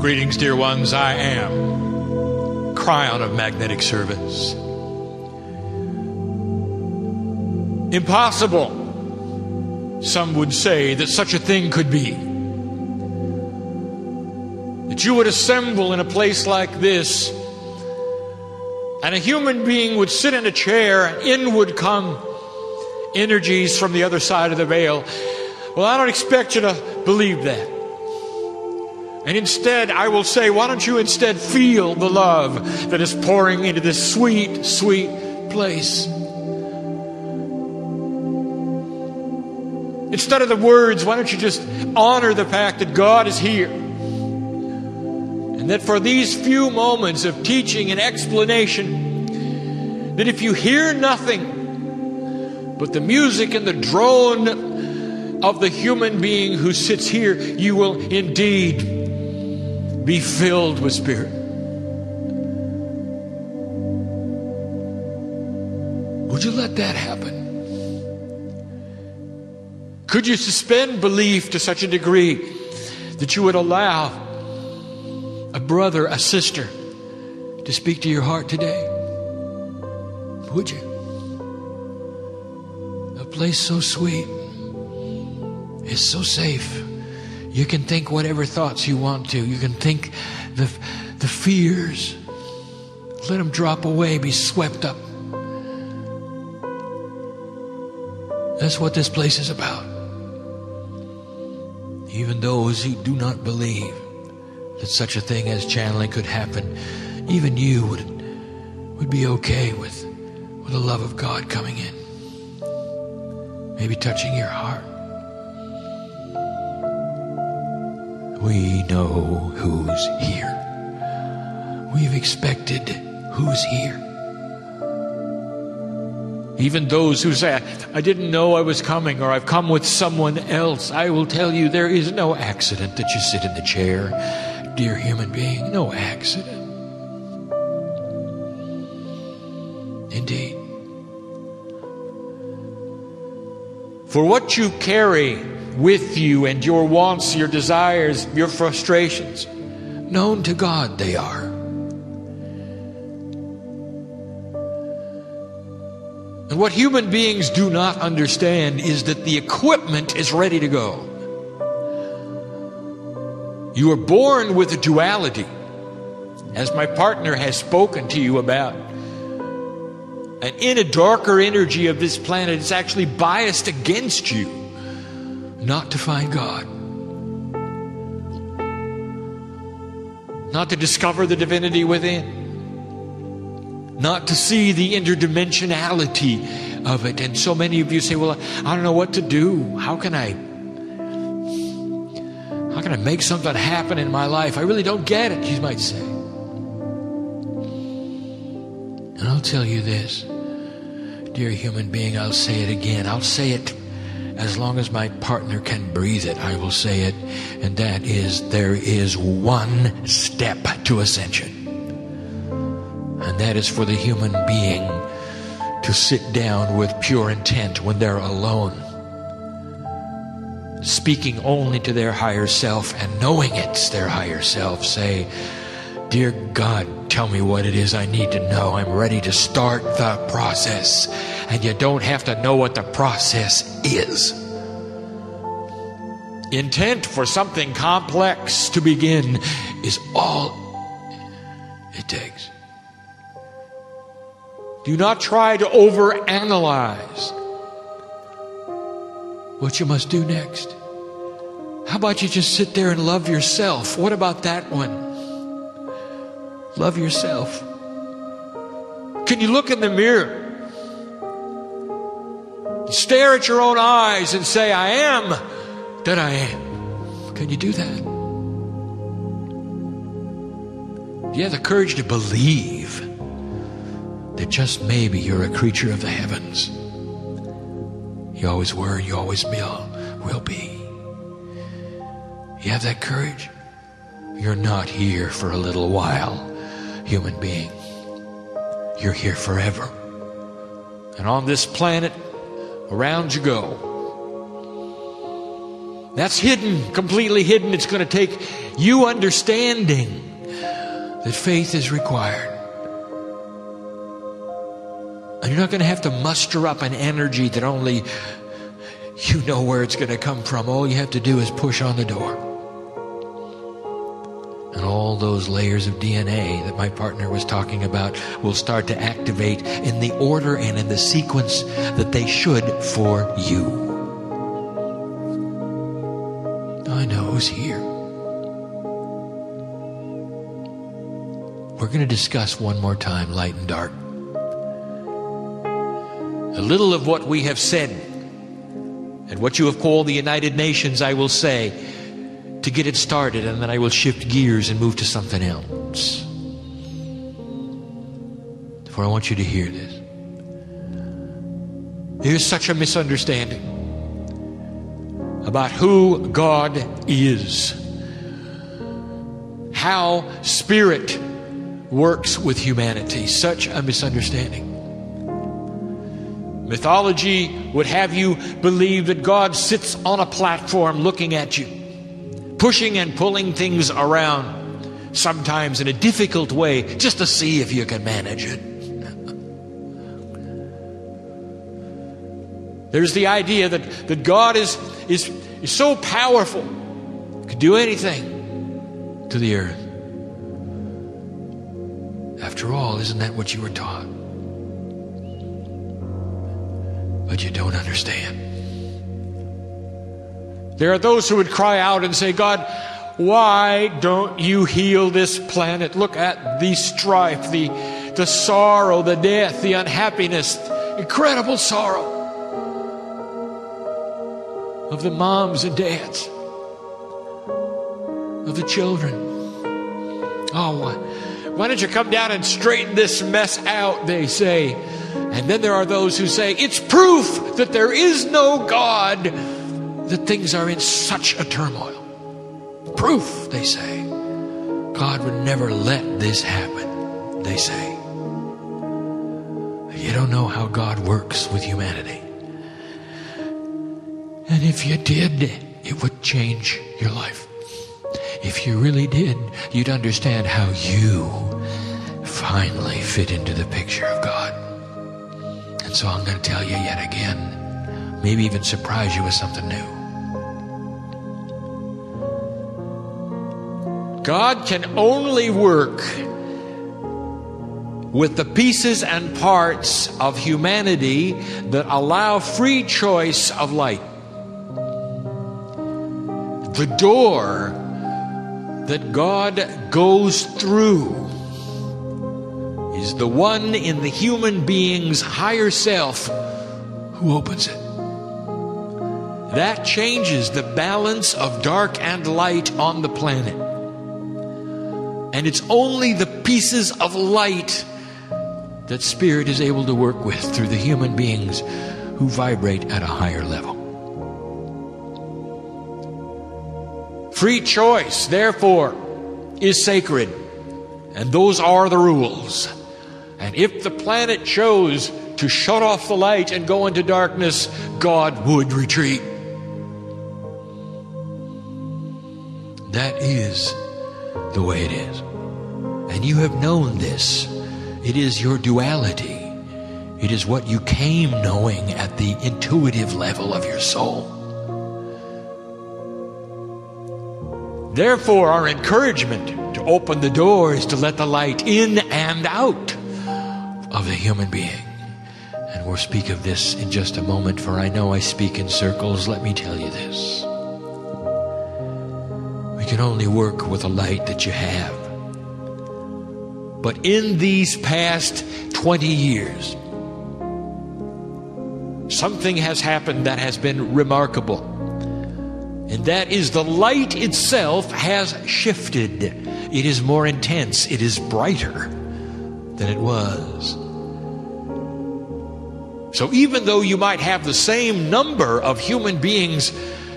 Greetings, dear ones. I am Kryon of Magnetic Service. Impossible, some would say, that such a thing could be. That you would assemble in a place like this, and a human being would sit in a chair, and in would come energies from the other side of the veil. Well, I don't expect you to believe that. And instead, I will say, why don't you instead feel the love that is pouring into this sweet, sweet place? Instead of the words, why don't you just honor the fact that God is here? And that for these few moments of teaching and explanation, that if you hear nothing but the music and the drone of the human being who sits here, you will indeed be filled with Spirit. Would you let that happen? Could you suspend belief to such a degree that you would allow a brother, a sister to speak to your heart today? Would you? A place so sweet is so safe. You can think whatever thoughts you want to. You can think the fears. Let them drop away, be swept up. That's what this place is about. Even those who do not believe that such a thing as channeling could happen, even you would be okay with the love of God coming in. Maybe touching your heart. We know who's here. We've expected who's here. Even those who say, I didn't know I was coming, or I've come with someone else. I will tell you, there is no accident that you sit in the chair, dear human being. No accident. Indeed. For what you carry with you and your wants, your desires, your frustrations, known to God they are. And what human beings do not understand is that the equipment is ready to go. You are born with a duality, as my partner has spoken to you about. And in a darker energy of this planet, it's actually biased against you not to find God, not to discover the divinity within, not to see the interdimensionality of it. And so many of you say, well, I don't know what to do. How can I make something happen in my life? I really don't get it, you might say. And I'll tell you this, dear human being, I'll say it again. I'll say it as long as my partner can breathe it. I will say it, and that is, there is one step to ascension. And that is for the human being to sit down with pure intent when they're alone, speaking only to their higher self and knowing it's their higher self. Say, dear God, tell me what it is I need to know. I'm ready to start the process. And you don't have to know what the process is. Intent for something complex to begin is all it takes. Do not try to overanalyze what you must do next. How about you just sit there and love yourself? What about that one? Love yourself. Can you look in the mirror, stare at your own eyes and say, I am that I am? Can you do that? Do you have the courage to believe that just maybe you're a creature of the heavens? You always were, you always will be. You have that courage? You're not here for a little while, human being. You're here forever. And on this planet, around you go. That's hidden, completely hidden. It's going to take you understanding that faith is required. And you're not going to have to muster up an energy that only you know where it's going to come from. All you have to do is push on the door. And all those layers of DNA that my partner was talking about will start to activate in the order and in the sequence that they should for you. I know who's here. We're going to discuss one more time light and dark. A little of what we have said and what you have called the United Nations, I will say, to get it started, and then I will shift gears and move to something else. For I want you to hear this. There's such a misunderstanding about who God is, how Spirit works with humanity. Such a misunderstanding. Mythology would have you believe that God sits on a platform looking at you, pushing and pulling things around, sometimes in a difficult way, just to see if you can manage it. There's the idea that God is so powerful, could do anything to the earth. After all, isn't that what you were taught? But you don't understand. There are those who would cry out and say, God, why don't you heal this planet? Look at the strife, the sorrow, the death, the unhappiness, incredible sorrow of the moms and dads, of the children. Oh, why don't you come down and straighten this mess out, they say. And then there are those who say, it's proof that there is no God, that things are in such a turmoil. Proof, they say. God would never let this happen, they say. You don't know how God works with humanity. And if you did, it would change your life. If you really did, you'd understand how you finally fit into the picture of God. And so I'm going to tell you yet again, maybe even surprise you with something new. God can only work with the pieces and parts of humanity that allow free choice of light. The door that God goes through is the one in the human being's higher self who opens it. That changes the balance of dark and light on the planet. And it's only the pieces of light that Spirit is able to work with through the human beings who vibrate at a higher level. Free choice, therefore, is sacred. And those are the rules. And if the planet chose to shut off the light and go into darkness, God would retreat. That is the way it is. And you have known this. It is your duality. It is what you came knowing at the intuitive level of your soul. Therefore, our encouragement to open the door is to let the light in and out of the human being. And we'll speak of this in just a moment, for I know I speak in circles. Let me tell you this. We can only work with the light that you have. But in these past 20 years, something has happened that has been remarkable. And that is the light itself has shifted. It is more intense. It is brighter than it was. So even though you might have the same number of human beings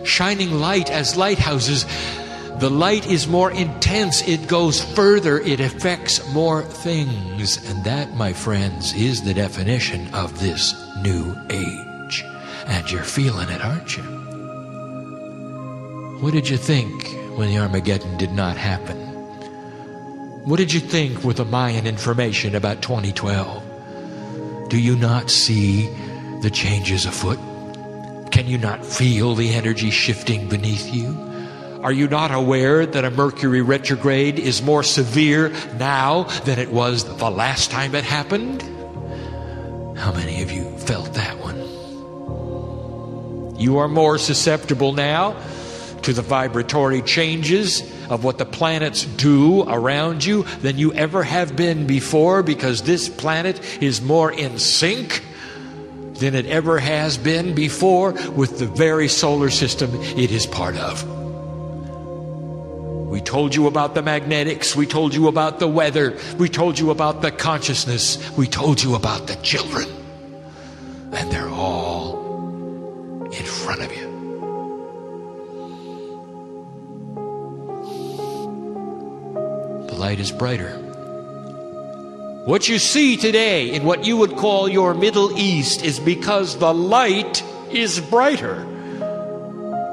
shining light as lighthouses, the light is more intense. It goes further. It affects more things. And that, my friends, is the definition of this new age. And you're feeling it, aren't you? What did you think when the Armageddon did not happen? What did you think with the Mayan information about 2012? Do you not see the changes afoot? Can you not feel the energy shifting beneath you? Are you not aware that a Mercury retrograde is more severe now than it was the last time it happened? How many of you felt that one? You are more susceptible now to the vibratory changes of what the planets do around you than you ever have been before, because this planet is more in sync than it ever has been before with the very solar system it is part of. We told you about the magnetics. We told you about the weather. We told you about the consciousness. We told you about the children. And they're all in front of you. The light is brighter. What you see today in what you would call your Middle East is because the light is brighter.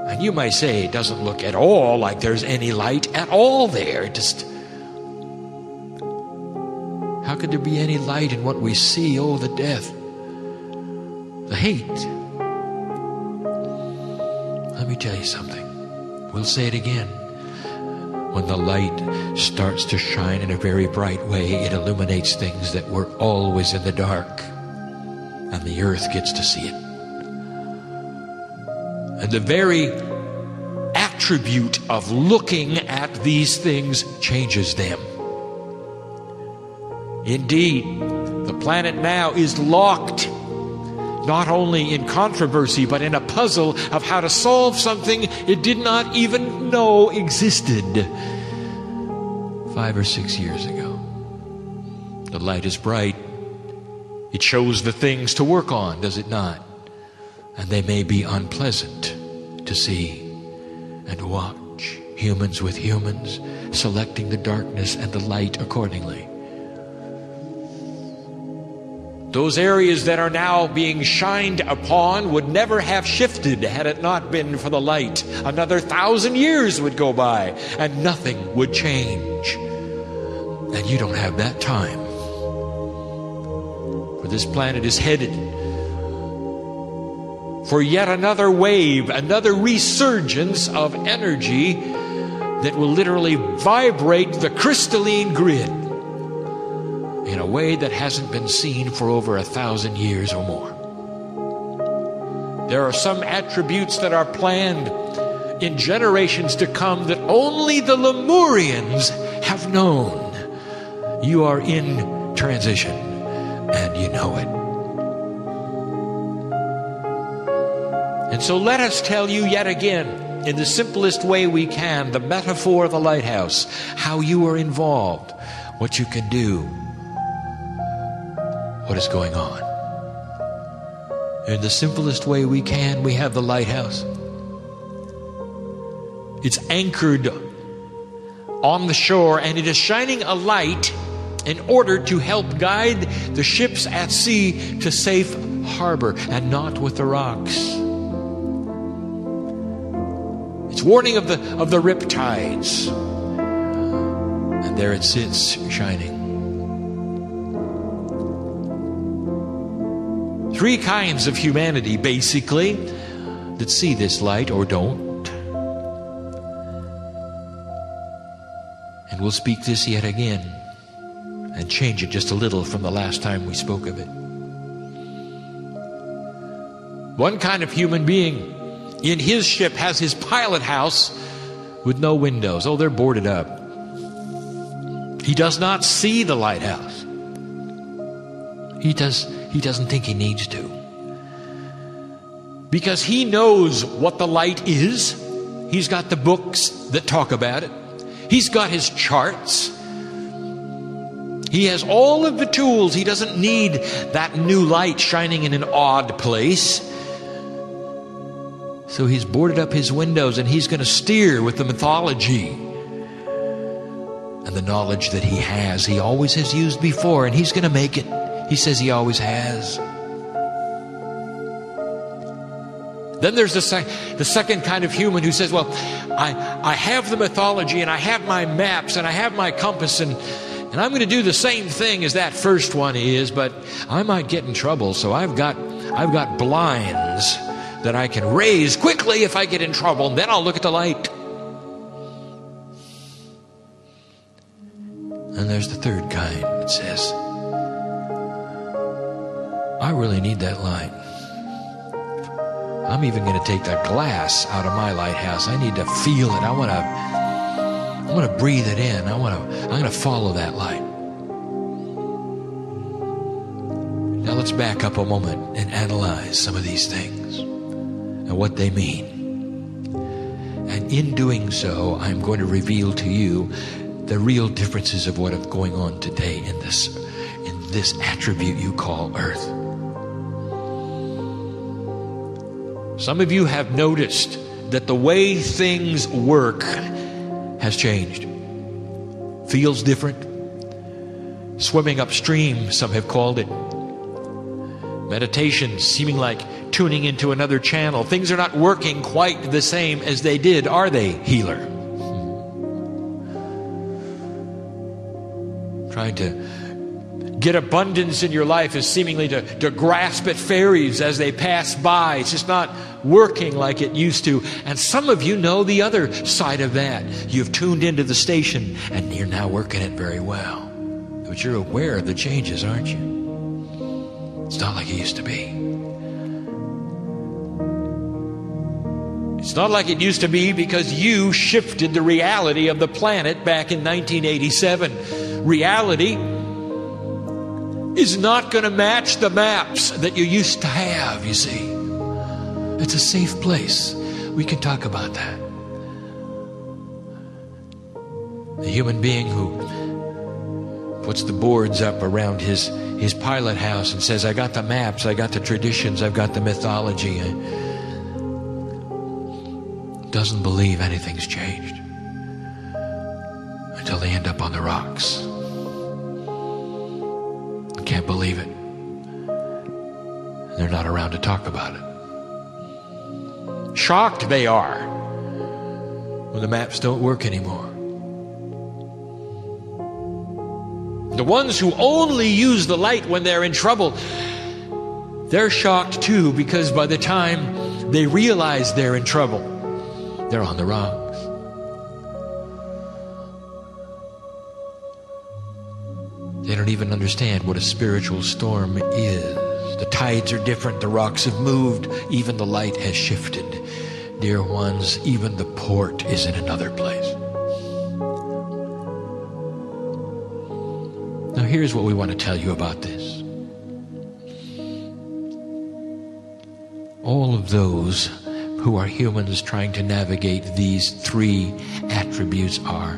And you might say it doesn't look at all like there's any light at all there. How could there be any light in what we see? Oh, the death, the hate. Let me tell you something. We'll say it again. When the light starts to shine in a very bright way, it illuminates things that were always in the dark. And the earth gets to see it. And the very attribute of looking at these things changes them. Indeed, the planet now is locked, not only in controversy, but in a puzzle of how to solve something it did not even know existed 5 or 6 years ago. The light is bright. It shows the things to work on, does it not? And they may be unpleasant to see and watch. Humans with humans, selecting the darkness and the light accordingly. Those areas that are now being shined upon would never have shifted had it not been for the light. Another 1,000 years would go by and nothing would change. And you don't have that time. For this planet is headed for yet another wave, another resurgence of energy that will literally vibrate the crystalline grid in a way that hasn't been seen for over 1,000 years or more. There are some attributes that are planned in generations to come that only the Lemurians have known. You are in transition, and you know it. And so let us tell you yet again, in the simplest way we can, the metaphor of the lighthouse, how you are involved, what you can do, what is going on. In the simplest way we can, we have the lighthouse. It's anchored on the shore, and it is shining a light in order to help guide the ships at sea to safe harbor and not with the rocks. It's warning of the riptides. And there it sits, shining. 3 kinds of humanity, basically, that see this light or don't. And we'll speak this yet again and change it just a little from the last time we spoke of it. One kind of human being in his ship has his pilot house with no windows. Oh, they're boarded up. He does not see the lighthouse. He doesn't think he needs to. Because he knows what the light is. He's got the books that talk about it. He's got his charts. He has all of the tools. He doesn't need that new light shining in an odd place. So he's boarded up his windows, and he's going to steer with the mythology and the knowledge that he always has used before, and he's going to make it. He says he always has. Then there's the second kind of human who says, well, I have the mythology and I have my maps and I have my compass and I'm going to do the same thing as that first one is, but I might get in trouble, so I've got blinds that I can raise quickly if I get in trouble, and then I'll look at the light. And there's the third kind that says, I really need that light. I'm even going to take that glass out of my lighthouse. I need to feel it. I want to breathe it in. I'm going to follow that light. Now let's back up a moment and analyze some of these things and what they mean. And in doing so, I'm going to reveal to you the real differences of what is going on today in this attribute you call earth. Some of you have noticed that the way things work has changed. Feels different. Swimming upstream, some have called it. Meditation seeming like tuning into another channel. Things are not working quite the same as they did, are they, healer? Trying to get abundance in your life is seemingly to grasp at fairies as they pass by. It's just not working like it used to. And some of you know the other side of that. You've tuned into the station and you're now working it very well. But you're aware of the changes, aren't you? It's not like it used to be. It's not like it used to be because you shifted the reality of the planet back in 1987. Reality is not going to match the maps that you used to have, you see. It's a safe place. We can talk about that. The human being who puts the boards up around his pilot house and says, I got the maps, I got the traditions, I've got the mythology, doesn't believe anything's changed until they end up on the rocks. Can't believe it. They're not around to talk about it. Shocked they are when the maps don't work anymore. The ones who only use the light when they're in trouble, they're shocked too, because by the time they realize they're in trouble, they're on the rocks. They don't even understand what a spiritual storm is. The tides are different. The rocks have moved. Even the light has shifted. Dear ones, even the port is in another place. Now here's what we want to tell you about this. All of those who are humans trying to navigate these three attributes are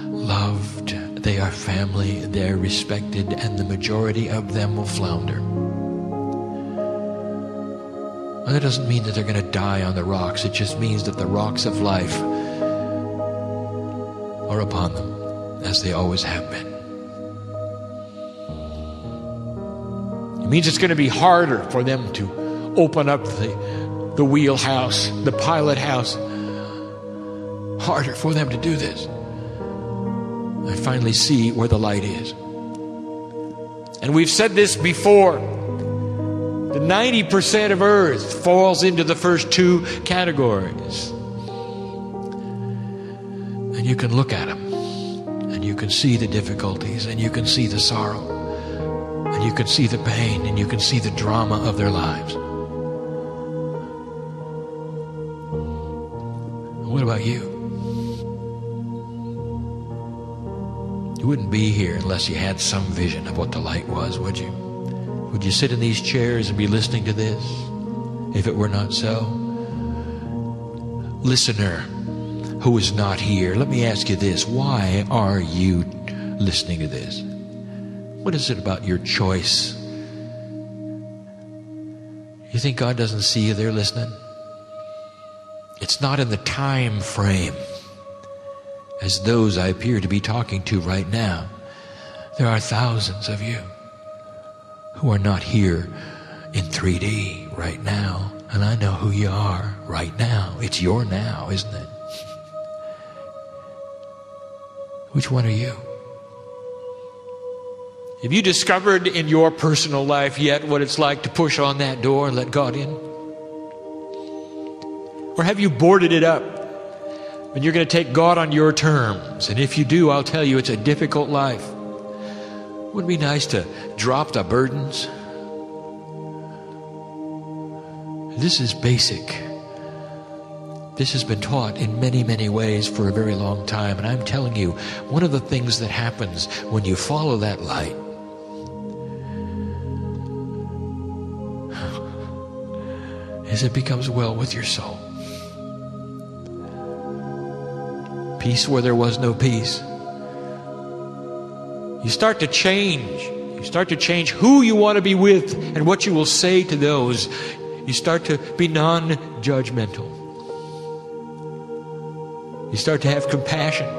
loved, they are family, they're respected, and the majority of them will flounder. And that doesn't mean that they're going to die on the rocks. It just means that the rocks of life are upon them, as they always have been. It means it's going to be harder for them to open up the wheelhouse, the pilot house. Harder for them to do this. I finally see where the light is. And we've said this before. The 90% of earth falls into the first two categories. And you can look at them. And you can see the difficulties. And you can see the sorrow. And you can see the pain. And you can see the drama of their lives. What about you? You wouldn't be here unless you had some vision of what the light was, would you? Would you sit in these chairs and be listening to this if it were not so? Listener who is not here, let me ask you this. Why are you listening to this? What is it about your choice? You think God doesn't see you there listening? It's not in the time frame as those I appear to be talking to right now. There are thousands of you who are not here in 3D right now. And I know who you are right now. It's your now, isn't it? Which one are you? Have you discovered in your personal life yet what it's like to push on that door and let God in? Or have you boarded it up and you're going to take God on your terms? And if you do, I'll tell you it's a difficult life. Wouldn't it be nice to drop the burdens? This is basic. This has been taught in many, many ways for a very long time. And I'm telling you, one of the things that happens when you follow that light is it becomes well with your soul. Peace where there was no peace. You start to change. You start to change who you want to be with and what you will say to those. You start to be non-judgmental. You start to have compassion.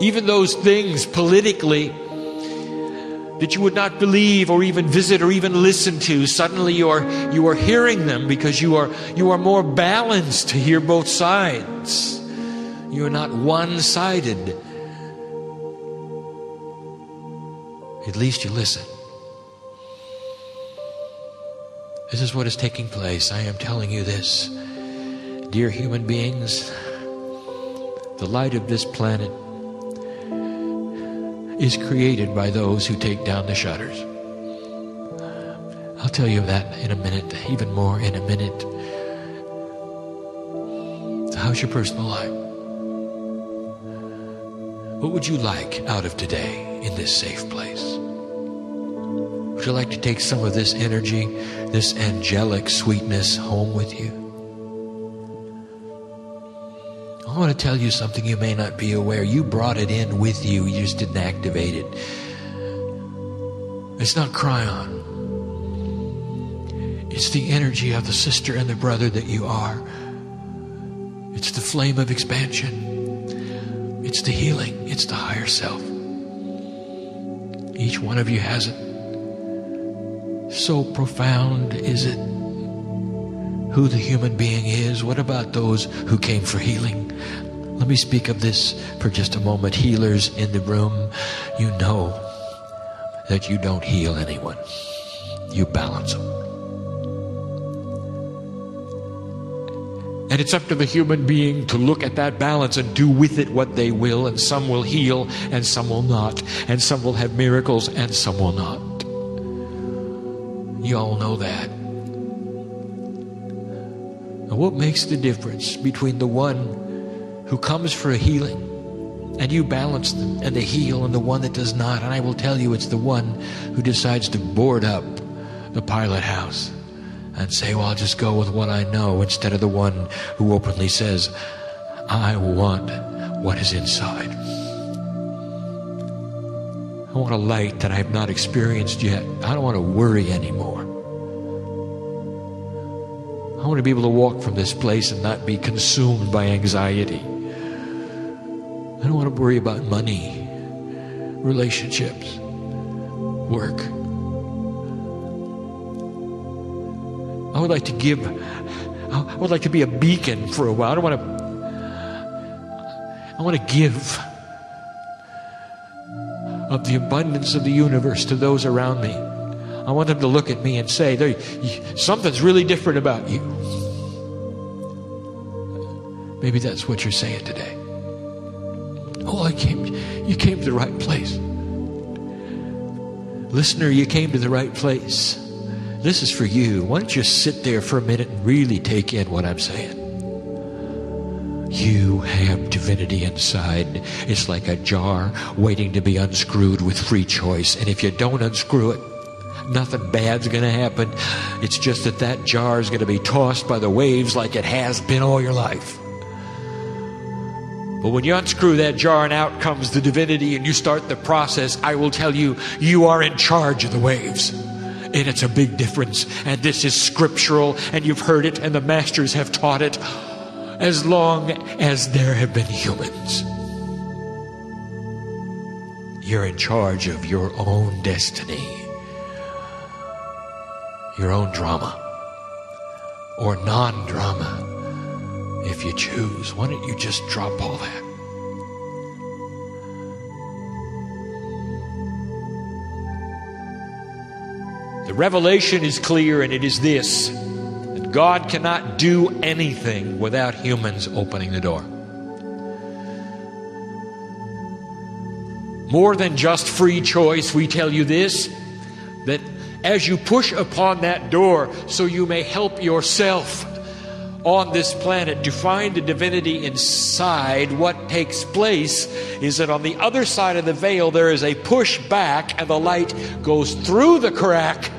Even those things politically that you would not believe or even visit or even listen to, suddenly you are hearing them because you are more balanced to hear both sides. You are not one-sided. At least you listen. This is what is taking place. I am telling you this. Dear human beings, the light of this planet is created by those who take down the shutters. I'll tell you that in a minute, even more in a minute. So how's your personal life? What would you like out of today in this safe place? Would you like to take some of this energy, this angelic sweetness home with you? I want to tell you something you may not be aware. You brought it in with you. You just didn't activate it. It's not Kryon. It's the energy of the sister and the brother that you are. It's the flame of expansion. It's the healing. It's the higher self. Each one of you has it. So profound is it who the human being is. What about those who came for healing? Let me speak of this for just a moment. Healers in the room, you know that you don't heal anyone. You balance them. And it's up to the human being to look at that balance and do with it what they will. And some will heal and some will not. And some will have miracles and some will not. You all know that. Now, what makes the difference between the one who comes for a healing and you balance them and they heal and the one that does not? And I will tell you, it's the one who decides to board up the pilot house and say, well, I'll just go with what I know, instead of the one who openly says, I want what is inside. I want a light that I have not experienced yet. I don't want to worry anymore. I want to be able to walk from this place and not be consumed by anxiety. I don't want to worry about money, relationships, work. I would like to give. I would like to be a beacon for a while. I want to give of the abundance of the universe to those around me. I want them to look at me and say, something's really different about you. Maybe that's what you're saying today. Oh, you came to the right place. Listener, you came to the right place. This is for you. Why don't you sit there for a minute and really take in what I'm saying? You have divinity inside. It's like a jar waiting to be unscrewed with free choice. And if you don't unscrew it, nothing bad's going to happen. It's just that jar is going to be tossed by the waves like it has been all your life. But when you unscrew that jar and out comes the divinity and you start the process, I will tell you, you are in charge of the waves. And it's a big difference. And this is scriptural, and you've heard it, and the masters have taught it as long as there have been humans. You're in charge of your own destiny. your own drama, or non-drama, if you choose. Why don't you just drop all that? The revelation is clear, and it is this: that God cannot do anything without humans opening the door. More than just free choice, we tell you this, that as you push upon that door so you may help yourself on this planet to find the divinity inside, what takes place is that on the other side of the veil there is a push back, and the light goes through the crack,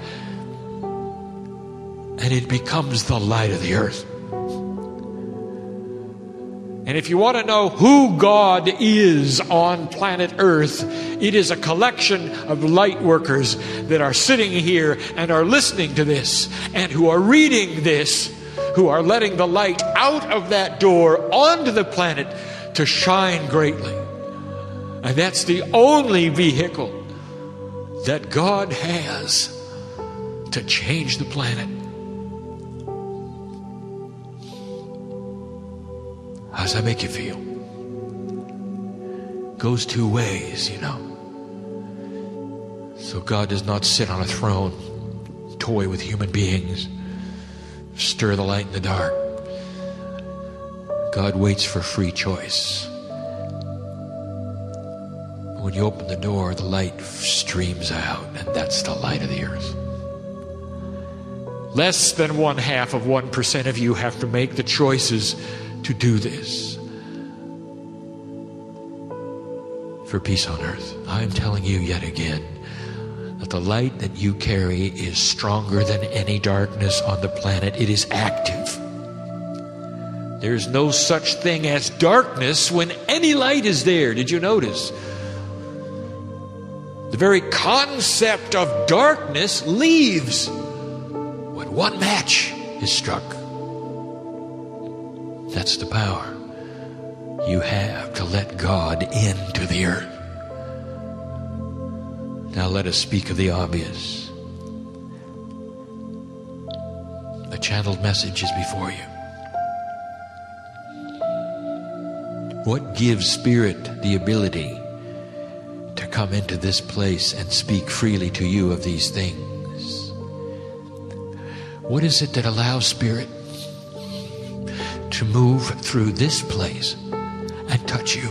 and it becomes the light of the earth. And if you want to know who God is on planet Earth, it is a collection of light workers that are sitting here and are listening to this, and who are reading this, who are letting the light out of that door onto the planet to shine greatly. And that's the only vehicle that God has to change the planet. How does that make you feel? Goes two ways, you know. So God does not sit on a throne, toy with human beings, stir the light in the dark. God waits for free choice. When you open the door, the light streams out, and that's the light of the earth. Less than 0.5% of you have to make the choices to do this for peace on earth. I am telling you yet again that the light that you carry is stronger than any darkness on the planet. It is active. There's no such thing as darkness when any light is there. Did you notice? The very concept of darkness leaves when one match is struck. That's the power you have to let God into the earth. Now let us speak of the obvious. A channeled message is before you. What gives Spirit the ability to come into this place and speak freely to you of these things? What is it that allows Spirit to move through this place and touch you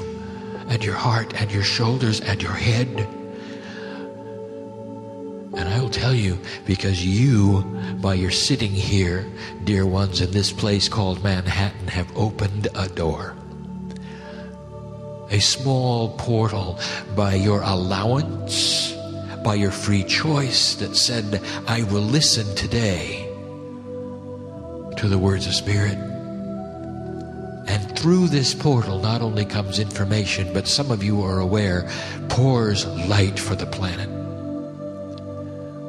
and your heart and your shoulders and your head? And I will tell you, because you, by your sitting here, dear ones, in this place called Manhattan, have opened a door. A small portal by your allowance, by your free choice that said, I will listen today to the words of Spirit. And through this portal not only comes information, but some of you are aware, pours light for the planet.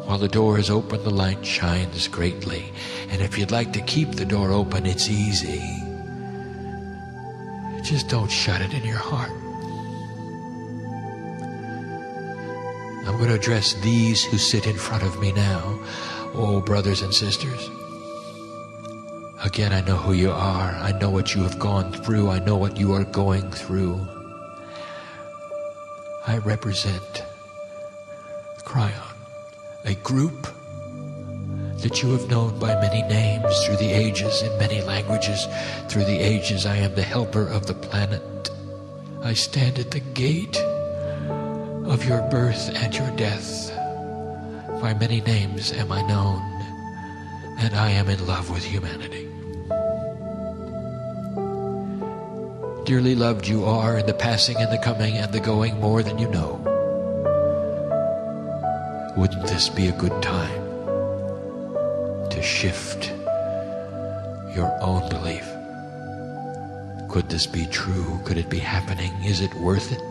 While the door is open, the light shines greatly. And if you'd like to keep the door open, it's easy. Just don't shut it in your heart. I'm going to address these who sit in front of me now. Oh, brothers and sisters. Again, I know who you are. I know what you have gone through. I know what you are going through. I represent Kryon, a group that you have known by many names through the ages, in many languages through the ages. I am the helper of the planet. I stand at the gate of your birth and your death. By many names am I known, and I am in love with humanity. Dearly loved you are in the passing and the coming and the going more than you know. Wouldn't this be a good time to shift your own belief? Could this be true? Could it be happening? Is it worth it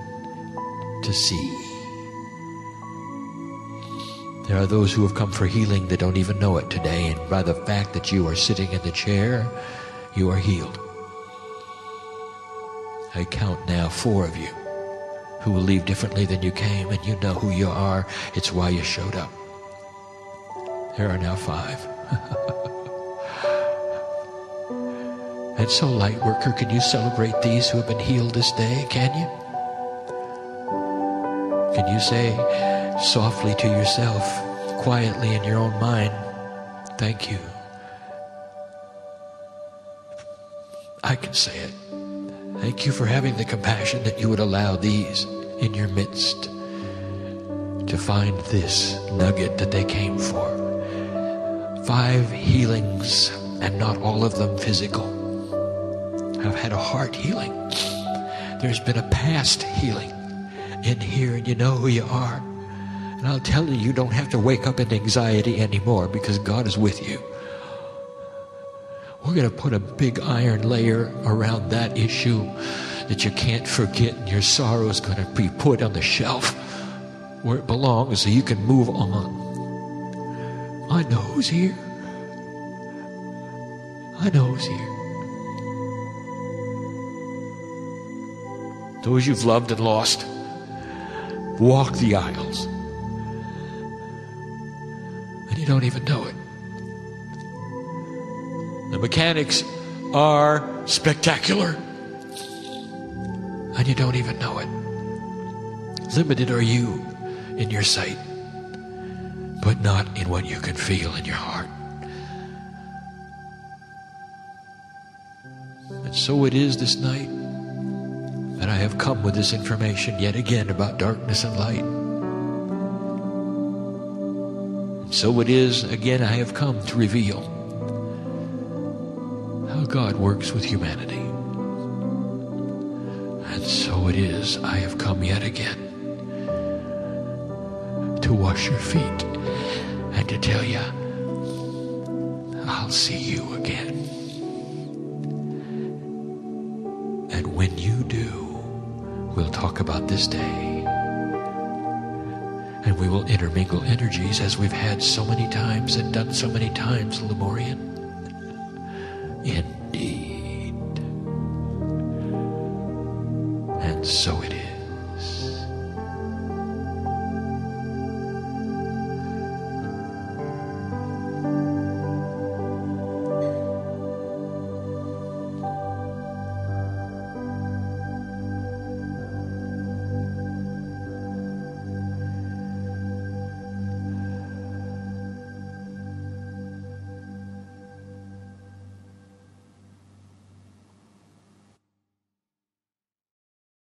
to see? There are those who have come for healing that don't even know it today, and by the fact that you are sitting in the chair, you are healed. I count now 4 of you who will leave differently than you came, and you know who you are. It's why you showed up. There are now 5. And so, light worker, can you celebrate these who have been healed this day? Can you? Can you say softly to yourself, quietly in your own mind, thank you? I can say it. Thank you for having the compassion that you would allow these in your midst to find this nugget that they came for. 5 healings, and not all of them physical. I've had a heart healing. There's been a past healing in here, and you know who you are. And I'll tell you, you don't have to wake up in anxiety anymore because God is with you. We're going to put a big iron layer around that issue that you can't forget, and your sorrow is going to be put on the shelf where it belongs so you can move on. I know who's here. I know who's here. Those you've loved and lost, walk the aisles. And you don't even know it. The mechanics are spectacular. And you don't even know it. Limited are you in your sight, but not in what you can feel in your heart. And so it is this night that I have come with this information yet again about darkness and light. And so it is again I have come to reveal how God works with humanity. And so it is I have come yet again to wash your feet and to tell you, I'll see you again. And when you do, we'll talk about this day. And we will intermingle energies as we've had so many times and done so many times, Lemurian. Indeed. And so it